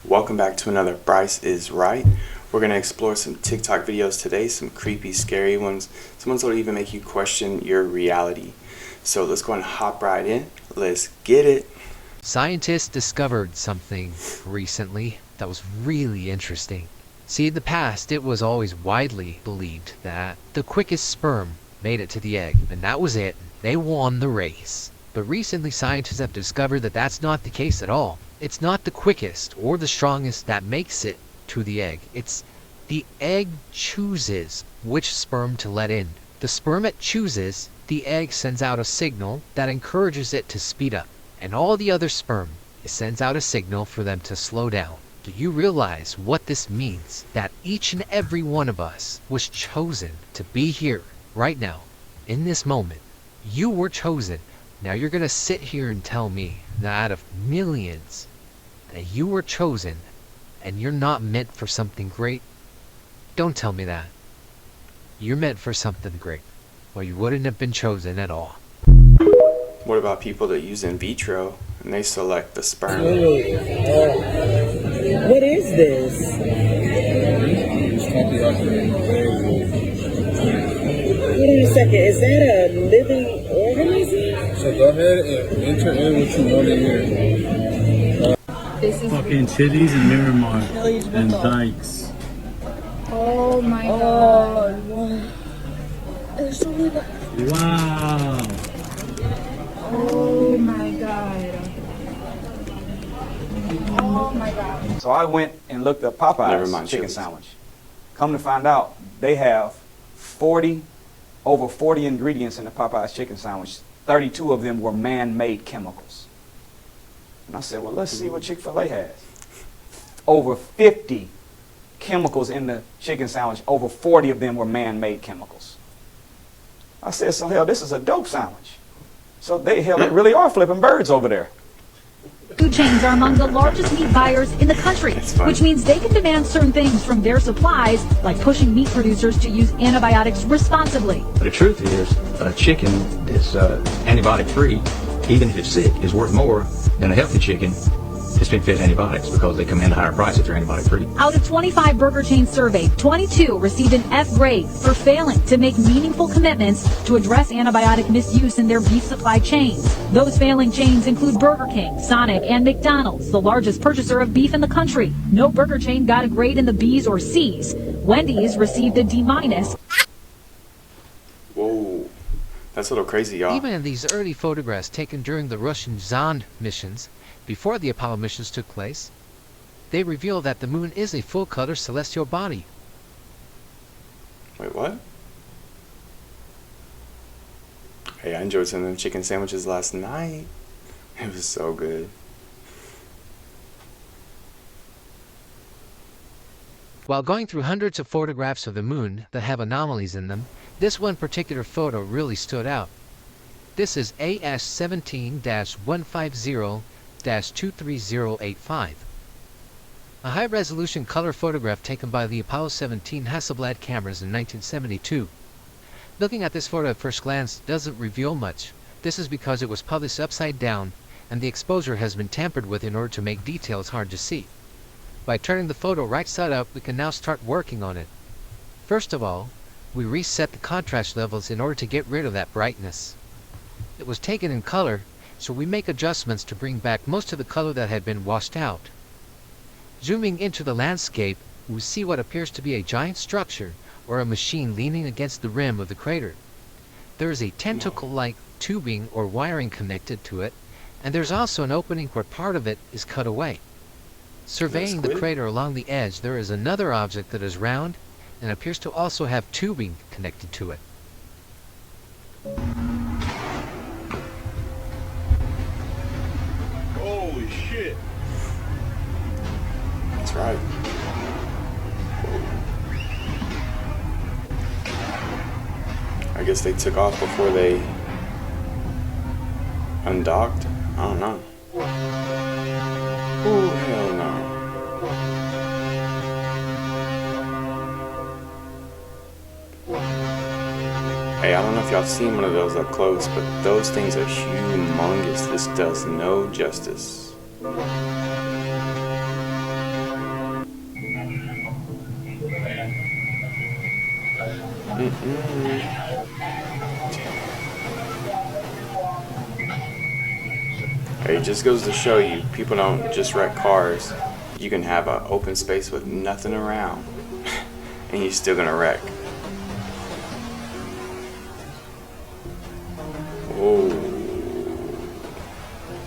Welcome back to another Bryce is Right. We're going to explore some TikTok videos today, some creepy, scary ones, some ones that will even make you question your reality. So let's go and hop right in. Let's get it. Scientists discovered something recently that was really interesting. See, in the past, it was always widely believed that the quickest sperm made it to the egg, and that was it. They won the race. But recently, scientists have discovered that that's not the case at all. It's not the quickest or the strongest that makes it to the egg. It's the egg chooses which sperm to let in. The sperm it chooses, the egg sends out a signal that encourages it to speed up. And all the other sperm, it sends out a signal for them to slow down. Do you realize what this means? That each and every one of us was chosen to be here, right now, in this moment. You were chosen. Now you're going to sit here and tell me that out of millions, that you were chosen and you're not meant for something great? Don't tell me that. You're meant for something great, or you wouldn't have been chosen at all. What about people that use in vitro and they select the sperm? What is this? Wait a second, is that a living organism? So go ahead and enter in what you want to hear. Fucking Chili's and Miramar and Dykes. Oh my god. Wow. Oh my god. Oh my god. So I went and looked up Never Popeye's mind, chicken Chili's. sandwich. Come to find out, they have over 40 ingredients in the Popeye's chicken sandwich. 32 of them were man-made chemicals. And I said, well, let's see what Chick-fil-A has. Over 50 chemicals in the chicken sandwich. Over 40 of them were man-made chemicals. I said, so hell, this is a dope sandwich. So they really are flipping birds over there. Food chains are among the largest meat buyers in the country, which means they can demand certain things from their supplies, like pushing meat producers to use antibiotics responsibly. The truth is, a chicken that's antibiotic-free, even if it's sick, is worth more than a healthy chicken that's been fed antibiotics because they command a higher price if they're antibiotic-free. Out of 25 burger chains surveyed, 22 received an F grade for failing to make meaningful commitments to address antibiotic misuse in their beef supply chains. Those failing chains include Burger King, Sonic, and McDonald's, the largest purchaser of beef in the country. No burger chain got a grade in the B's or C's. Wendy's received a D-. Whoa, that's a little crazy, y'all. Even in these early photographs taken during the Russian Zond missions, before the Apollo missions took place, they reveal that the moon is a full-color celestial body. Wait, what? Hey, I enjoyed some of them chicken sandwiches last night. It was so good. While going through hundreds of photographs of the moon that have anomalies in them, this one particular photo really stood out. This is AS17-150-23085. A high-resolution color photograph taken by the Apollo 17 Hasselblad cameras in 1972. Looking at this photo at first glance doesn't reveal much. This is because it was published upside down and the exposure has been tampered with in order to make details hard to see. By turning the photo right side up, we can now start working on it. First of all, we reset the contrast levels in order to get rid of that brightness. It was taken in color, so we make adjustments to bring back most of the color that had been washed out. Zooming into the landscape, we see what appears to be a giant structure or a machine leaning against the rim of the crater. There is a tentacle-like tubing or wiring connected to it, and there's also an opening where part of it is cut away. Surveying the crater along the edge, there is another object that is round and appears to also have tubing connected to it. Holy shit. That's right. I guess they took off before they undocked. I don't know. Oh, hell no. Hey, I don't know if y'all seen one of those up close, but those things are humongous. This does no justice. It just goes to show you, people don't just wreck cars. You can have an open space with nothing around, and you're still gonna wreck. Whoa.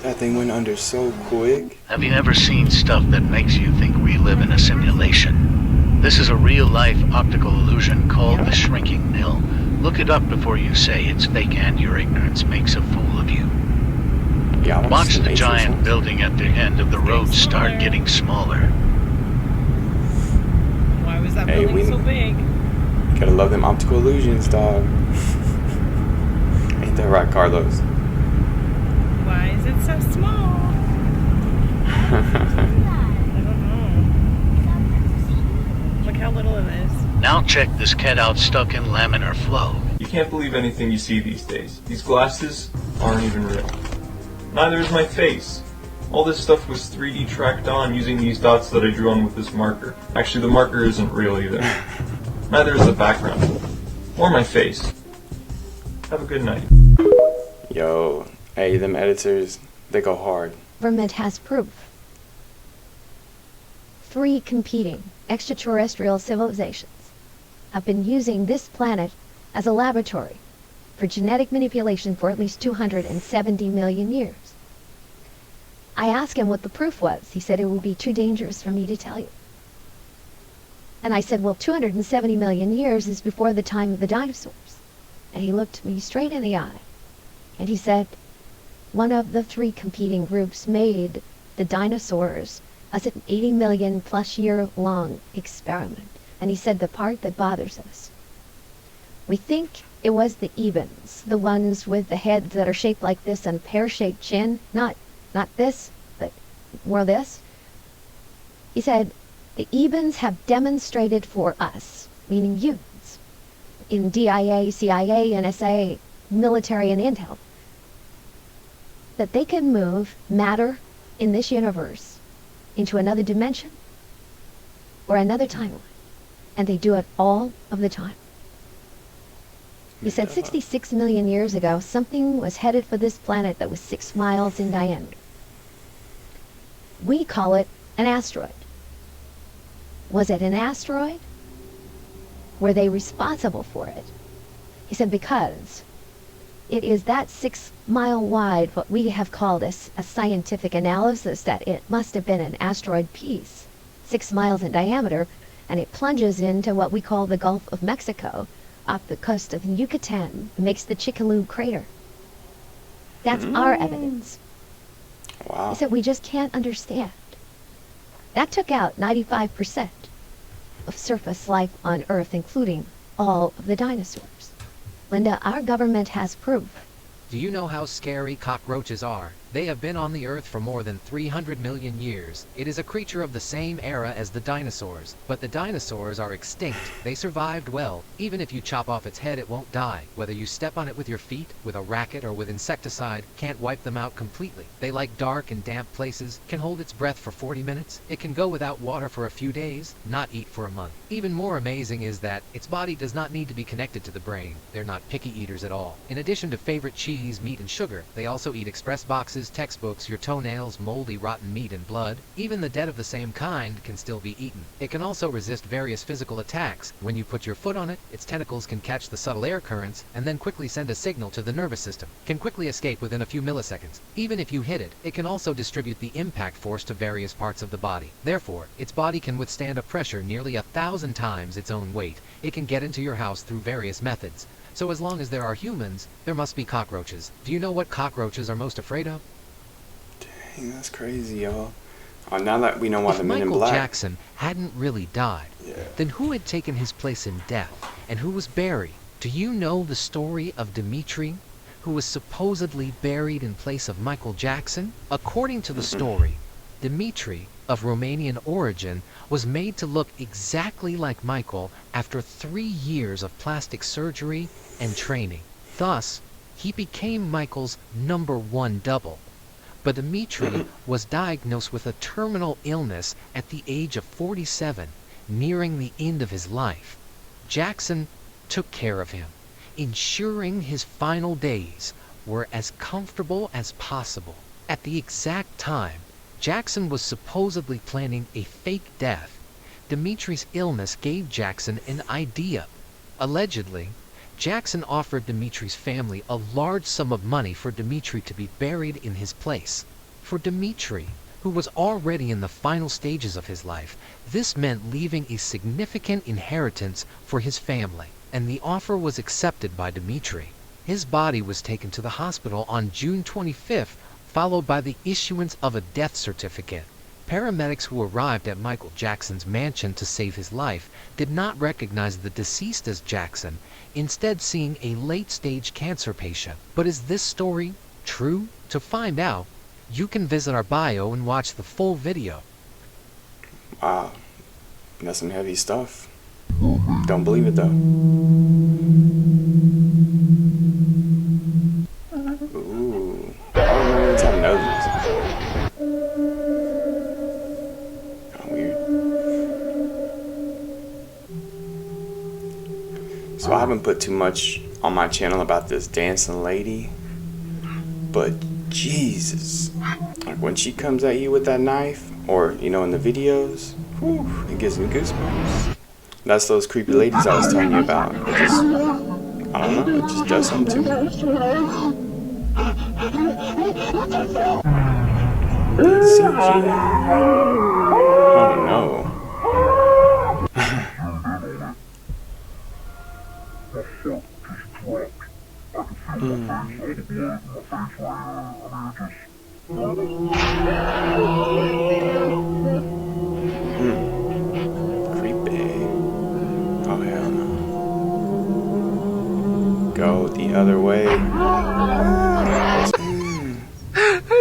That thing went under so quick. Have you ever seen stuff that makes you think we live in a simulation? This is a real-life optical illusion called the shrinking mill. Look it up before you say it's fake and your ignorance makes a fool of you. Yeah, watch the giant building at the end of the road start getting smaller. Why was that building so big? Gotta love them optical illusions, dog. Ain't that right, Carlos? Why is it so small? I don't know. Look how little it is. Now check this cat out stuck in laminar flow. You can't believe anything you see these days. These glasses aren't even real. Neither is my face. All this stuff was 3D tracked on using these dots that I drew on with this marker. Actually, the marker isn't real either. Neither is the background. Or my face. Have a good night. Yo, hey, them editors, they go hard. Government has proof. 3 competing extraterrestrial civilizations have been using this planet as a laboratory for genetic manipulation for at least 270 million years. I asked him what the proof was. He said it would be too dangerous for me to tell you. And I said, well, 270 million years is before the time of the dinosaurs. And he looked me straight in the eye. And he said, one of the 3 competing groups made the dinosaurs as an 80 million plus year long experiment. And he said the part that bothers us. We think it was the Ebens, the ones with the heads that are shaped like this and pear-shaped chin. Not this, but more this. He said, the Ebens have demonstrated for us, meaning humans, in DIA, CIA, NSA, military, and intel, that they can move matter in this universe into another dimension or another timeline. And they do it all of the time. He said 66 million years ago, something was headed for this planet that was 6 miles in diameter. We call it an asteroid. Was it an asteroid? Were they responsible for it? He said because it is that 6 mile wide, what we have called a scientific analysis, that it must have been an asteroid piece, 6 miles in diameter, and it plunges into what we call the Gulf of Mexico, off the coast of Yucatan, makes the Chicxulub crater. That's our evidence. Wow. He said we just can't understand. That took out 95% of surface life on Earth, including all of the dinosaurs. Linda, our government has proof. Do you know how scary cockroaches are? They have been on the Earth for more than 300 million years. It is a creature of the same era as the dinosaurs. But the dinosaurs are extinct. They survived well. Even if you chop off its head, it won't die. Whether you step on it with your feet, with a racket, or with insecticide, can't wipe them out completely. They like dark and damp places, can hold its breath for 40 minutes. It can go without water for a few days, not eat for a month. Even more amazing is that its body does not need to be connected to the brain. They're not picky eaters at all. In addition to favorite cheese, meat, and sugar, they also eat express boxes, textbooks, your toenails, moldy, rotten meat, and blood. Even the dead of the same kind can still be eaten. It can also resist various physical attacks. When you put your foot on it, its tentacles can catch the subtle air currents and then quickly send a signal to the nervous system. Can quickly escape within a few milliseconds. Even if you hit it, it can also distribute the impact force to various parts of the body. Therefore, its body can withstand a pressure nearly 1,000 times its own weight. It can get into your house through various methods. So as long as there are humans, there must be cockroaches. Do you know what cockroaches are most afraid of? Dang, that's crazy, y'all. Now that we know why the Men in Michael Black... Jackson hadn't really died, then who had taken his place in death, and who was buried? Do you know the story of Dimitri, who was supposedly buried in place of Michael Jackson? According to the story, Dimitri, of Romanian origin, was made to look exactly like Michael after 3 years of plastic surgery and training. Thus, he became Michael's #1 double. But Dimitri was diagnosed with a terminal illness at the age of 47, nearing the end of his life. Jackson took care of him, ensuring his final days were as comfortable as possible. At the exact time Jackson was supposedly planning a fake death, Dimitri's illness gave Jackson an idea. Allegedly, Jackson offered Dimitri's family a large sum of money for Dimitri to be buried in his place. For Dimitri, who was already in the final stages of his life, this meant leaving a significant inheritance for his family, and the offer was accepted by Dimitri. His body was taken to the hospital on June 25th, followed by the issuance of a death certificate. Paramedics who arrived at Michael Jackson's mansion to save his life did not recognize the deceased as Jackson, instead seeing a late-stage cancer patient. But is this story true? To find out, you can visit our bio and watch the full video. Wow, that's some heavy stuff. Don't believe it though. Ooh, I don't know any time to know this. Kind of weird. So I haven't put too much on my channel about this dancing lady, but Jesus, like when she comes at you with that knife, or you know in the videos, whew, it gives me goosebumps. That's those creepy ladies I was telling you about. It just, I don't know, it just does something to me. Oh no. Creepy. Oh hell no. Go the other way. I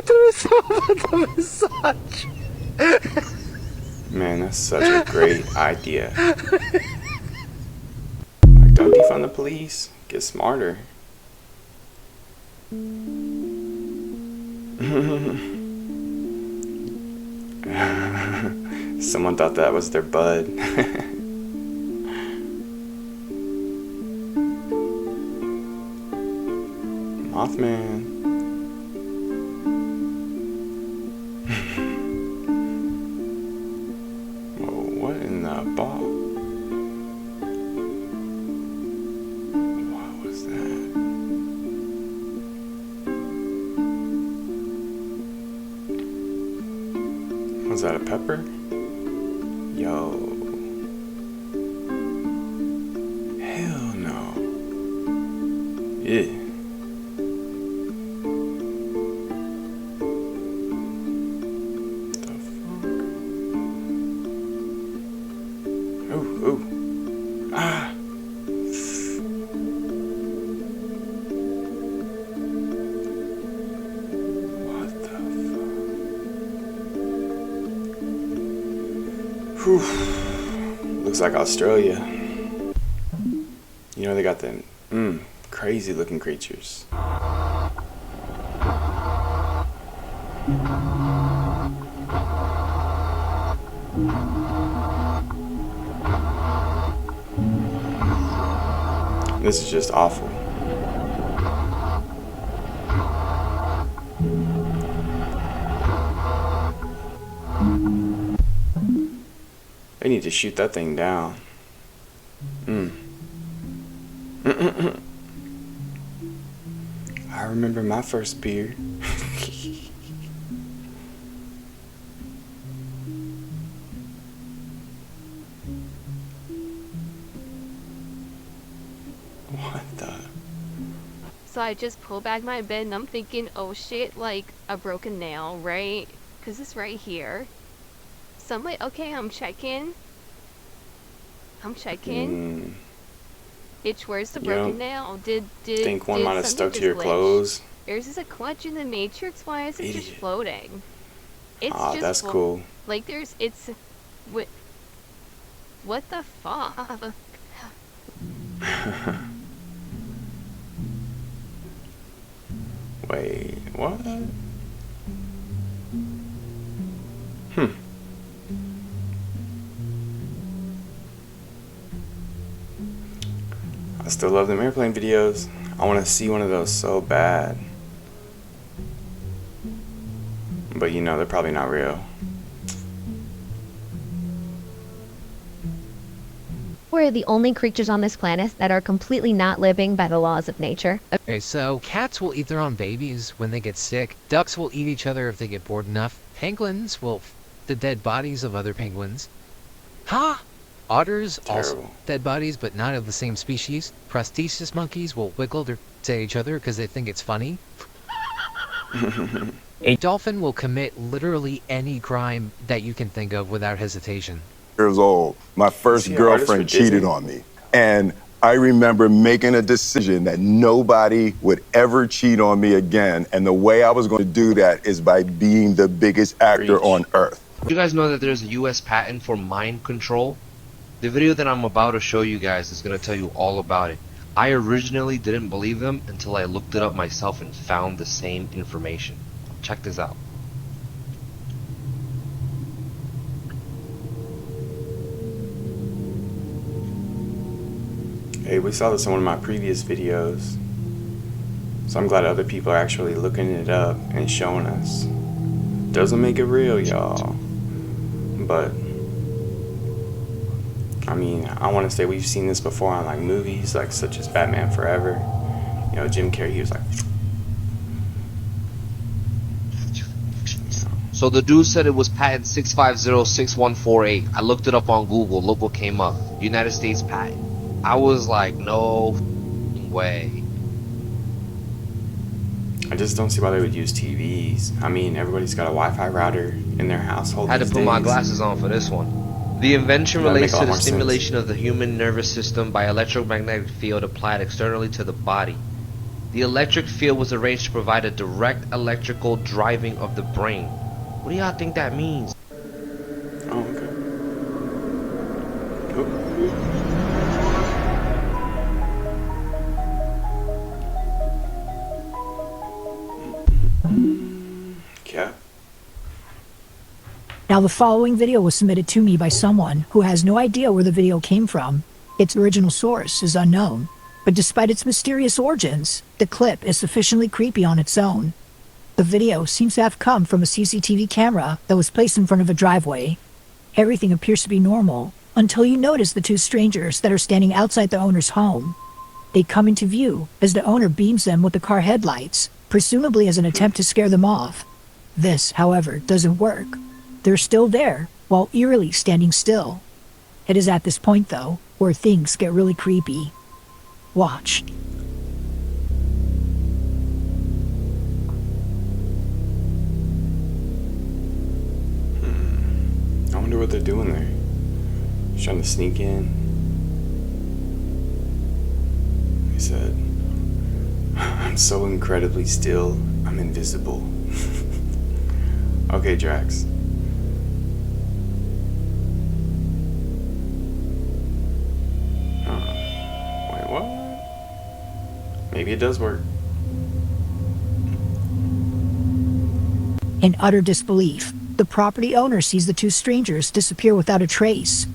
thought about the massage. Man, that's such a great idea. Like, don't defund the police. Get smarter. Someone thought that was their bud. Mothman. Whoa, what in the ball? What was that? Was that a pepper? Yo. Hell no. Yeah. The fuck? Ooh, ooh. Ah. What the fuck? Whew. Looks like Australia. You know they got them crazy looking creatures. This is just awful. They need to shoot that thing down. I remember my first beard. What the? So I just pull back my bed and I'm thinking, oh shit, like a broken nail, right? Because it's right here. So I'm like, okay, I'm checking. Itch, where's the broken nail? Did think one might have stuck to something your just glitch? clothes? Or is this a glitch in the Matrix? Why is it just Idiot. floating? It's Aw, just that's cool. Like what the fuck? Wait, what? I still love them airplane videos. I want to see one of those so bad. But you know, they're probably not real. We're the only creatures on this planet that are completely not living by the laws of nature. Okay, so cats will eat their own babies when they get sick. Ducks will eat each other if they get bored enough. Penguins will the dead bodies of other penguins. Ha! Otters also dead bodies, but not of the same species. Prosthesis monkeys will wiggle to each other because they think it's funny. A dolphin will commit literally any crime that you can think of without hesitation. Years old, my first girlfriend cheated on me. And I remember making a decision that nobody would ever cheat on me again. And the way I was going to do that is by being the biggest actor on earth. You guys know that there's a US patent for mind control? The video that I'm about to show you guys is going to tell you all about it. I originally didn't believe them until I looked it up myself and found the same information. Check this out. Hey, we saw this in one of my previous videos, so I'm glad other people are actually looking it up and showing us. Doesn't make it real, y'all, but I mean, I want to say we've seen this before on like movies, like such as Batman Forever. You know, Jim Carrey, he was like. So the dude said it was patent 6506148. I looked it up on Google. Look what came up. United States patent. I was like, no way. I just don't see why they would use TVs. I mean, everybody's got a Wi-Fi router in their household. Had to put my glasses on for this one. The invention relates to the stimulation of the human nervous system by electromagnetic field applied externally to the body. The electric field was arranged to provide a direct electrical driving of the brain. What do y'all think that means? Oh, okay. Oh. Yeah. Now the following video was submitted to me by someone who has no idea where the video came from. Its original source is unknown, but despite its mysterious origins, the clip is sufficiently creepy on its own. The video seems to have come from a CCTV camera that was placed in front of a driveway. Everything appears to be normal until you notice the two strangers that are standing outside the owner's home. They come into view as the owner beams them with the car headlights, presumably as an attempt to scare them off. This, however, doesn't work. They're still there, while eerily standing still. It is at this point, though, where things get really creepy. Watch. I wonder what they're doing there. Just trying to sneak in. He said, I'm so incredibly still, I'm invisible. Okay, Drax. Wait, what? Maybe it does work. In utter disbelief, the property owner sees the two strangers disappear without a trace.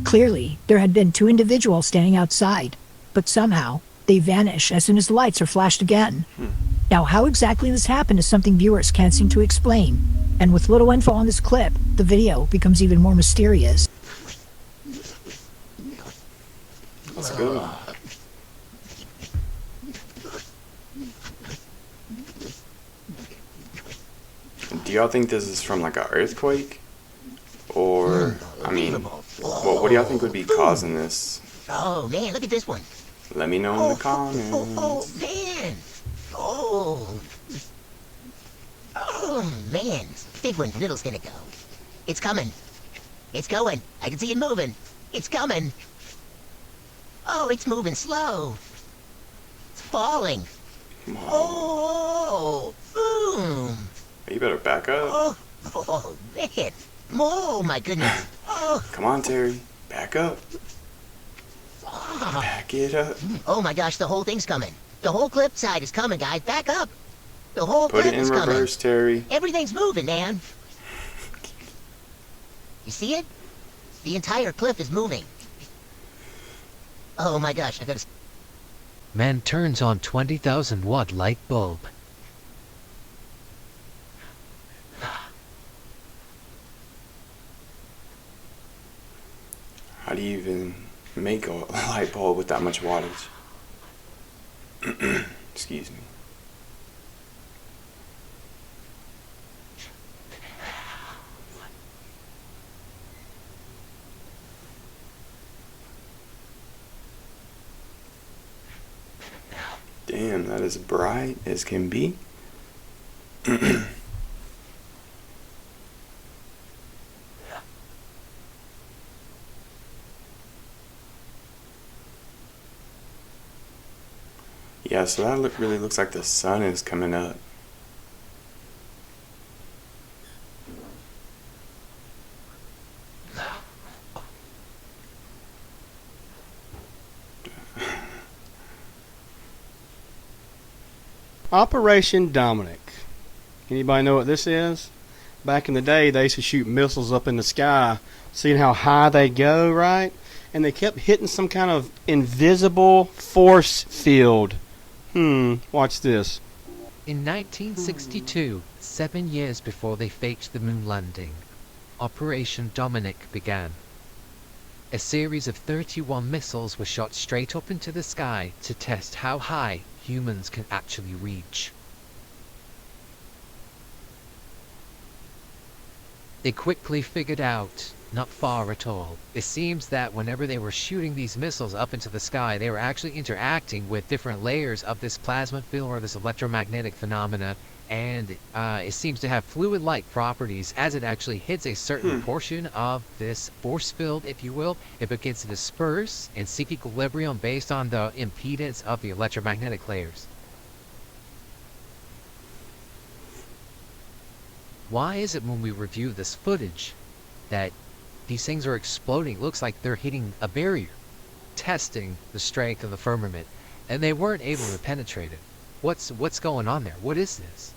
Clearly, there had been two individuals standing outside, but somehow, they vanish as soon as the lights are flashed again. Now, how exactly this happened is something viewers can't seem to explain, and with little info on this clip, the video becomes even more mysterious. That's good. Do y'all think this is from like an earthquake? Or, I mean, what do y'all think would be causing this? Oh man, look at this one. Let me know in the comments. Oh man. Oh man. Big one, little's gonna go. It's coming. It's going. I can see it moving. It's coming. Oh, it's moving slow. It's falling. Oh, boom. You better back up. Oh man. Oh my goodness. Oh. Come on, Terry. Back up. Back it up. Oh my gosh, the whole thing's coming. The whole clip side is coming, guys. Back up. The whole Put clip it in is coming. reverse, Terry. Everything's moving, man. You see it? The entire cliff is moving. Oh my gosh, I gotta... Man turns on 20,000 watt light bulb. How do you even make a light bulb with that much wattage? Excuse me. Damn, that is bright as can be. Yeah, so that really looks like the sun is coming up. Operation Dominic. Anybody know what this is? Back in the day, they used to shoot missiles up in the sky, seeing how high they go, right? And they kept hitting some kind of invisible force field. Watch this. In 1962, 7 years before they faked the moon landing, Operation Dominic began. A series of 31 missiles were shot straight up into the sky to test how high humans can actually reach. They quickly figured out, not far at all. It seems that whenever they were shooting these missiles up into the sky, they were actually interacting with different layers of this plasma field or this electromagnetic phenomena, and it seems to have fluid-like properties. As it actually hits a certain portion of this force field, if you will, it begins to disperse and seek equilibrium based on the impedance of the electromagnetic layers. Why is it when we review this footage that these things are exploding? It looks like they're hitting a barrier, testing the strength of the firmament, and they weren't able to penetrate it. What's going on there? What is this?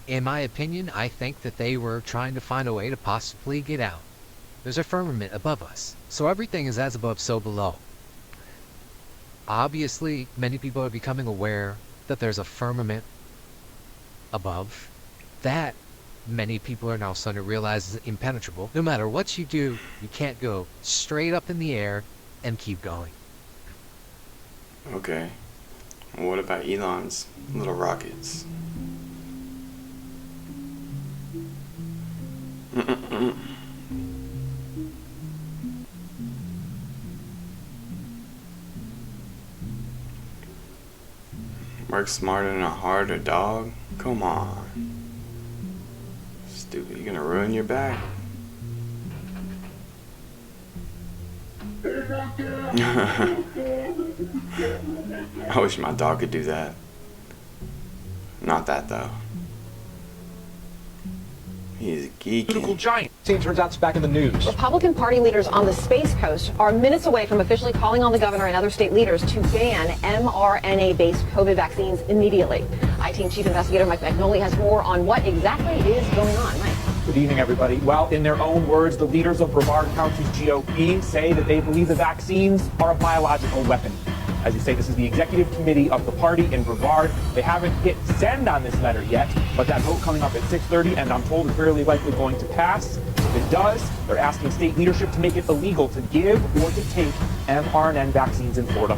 In my opinion, I think that they were trying to find a way to possibly get out. There's a firmament above us, so everything is as above, so below. Obviously, many people are becoming aware that there's a firmament above. That many people are now starting to realize is impenetrable. No matter what you do, you can't go straight up in the air and keep going. Okay. Well, what about Elon's little rockets? Work smarter than a harder, dog. Come on. Stupid, you're gonna ruin your back. I wish my dog could do that. Not that though. He's geeky. Political giant. It turns out it's back in the news. Republican Party leaders on the Space Coast are minutes away from officially calling on the governor and other state leaders to ban mRNA-based COVID vaccines immediately. I-Team Chief Investigator Mike Magnoli has more on what exactly is going on. Mike. Good evening, everybody. Well, in their own words, the leaders of Brevard County's GOP say that they believe the vaccines are a biological weapon. As you say, this is the executive committee of the party in Brevard. They haven't hit send on this letter yet, but that vote coming up at 6:30, and I'm told it's fairly likely going to pass. If it does, they're asking state leadership to make it illegal to give or to take mRNA vaccines in Florida.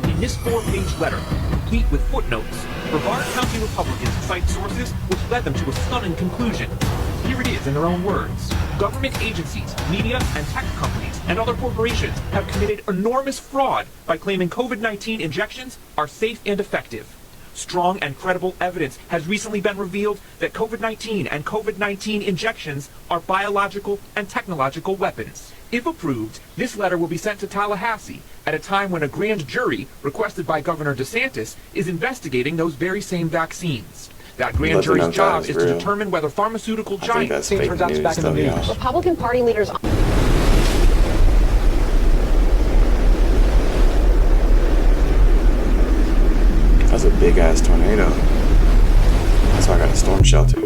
In this 4-page letter, complete with footnotes, Brevard County Republicans cite sources which led them to a stunning conclusion. Here it is in their own words. Government agencies, media, and tech companies, and other corporations have committed enormous fraud by claiming COVID-19 injections are safe and effective. Strong and credible evidence has recently been revealed that COVID-19 and COVID-19 injections are biological and technological weapons. If approved, this letter will be sent to Tallahassee at a time when a grand jury, requested by Governor DeSantis, is investigating those very same vaccines. That grand jury's job is to determine whether pharmaceutical giants turns out back in the news. Republican Party leaders. That's a big ass tornado. That's why I got a storm shelter.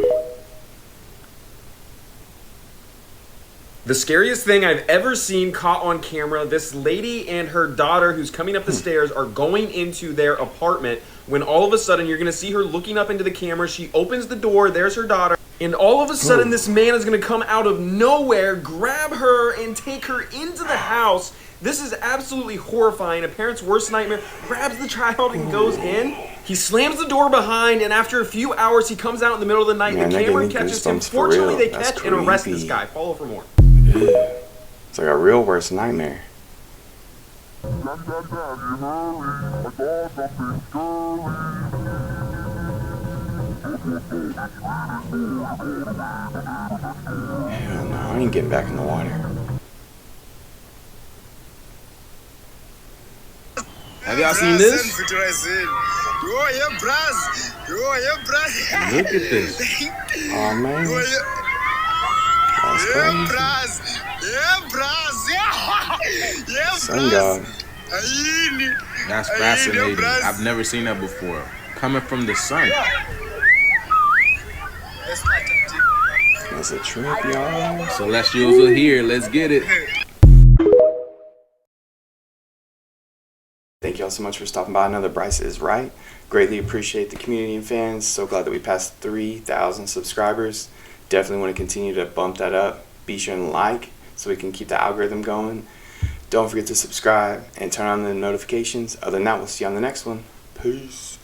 The scariest thing I've ever seen caught on camera, this lady and her daughter who's coming up the stairs are going into their apartment when all of a sudden you're going to see her looking up into the camera. She opens the door, there's her daughter, and all of a sudden this man is going to come out of nowhere, grab her, and take her into the house. This is absolutely horrifying. A parent's worst nightmare. Grabs the child and goes in. He slams the door behind, and after a few hours, he comes out in the middle of the night. Man, the camera catches him. Fortunately, they catch and arrest this guy. Follow for more. It's like a real worst nightmare. Hell no, I ain't getting back in the water. Have y'all seen this? Look at this. Oh man. That's crazy. Sun God. That's fascinating. I've never seen that before. Coming from the sun. That's a trip, y'all. Celestials are here. Let's get it. Thank y'all so much for stopping by another Bryce is Right. Greatly appreciate the community and fans. So glad that we passed 3,000 subscribers. Definitely want to continue to bump that up. Be sure and like so we can keep the algorithm going. Don't forget to subscribe and turn on the notifications. Other than that, we'll see you on the next one. Peace.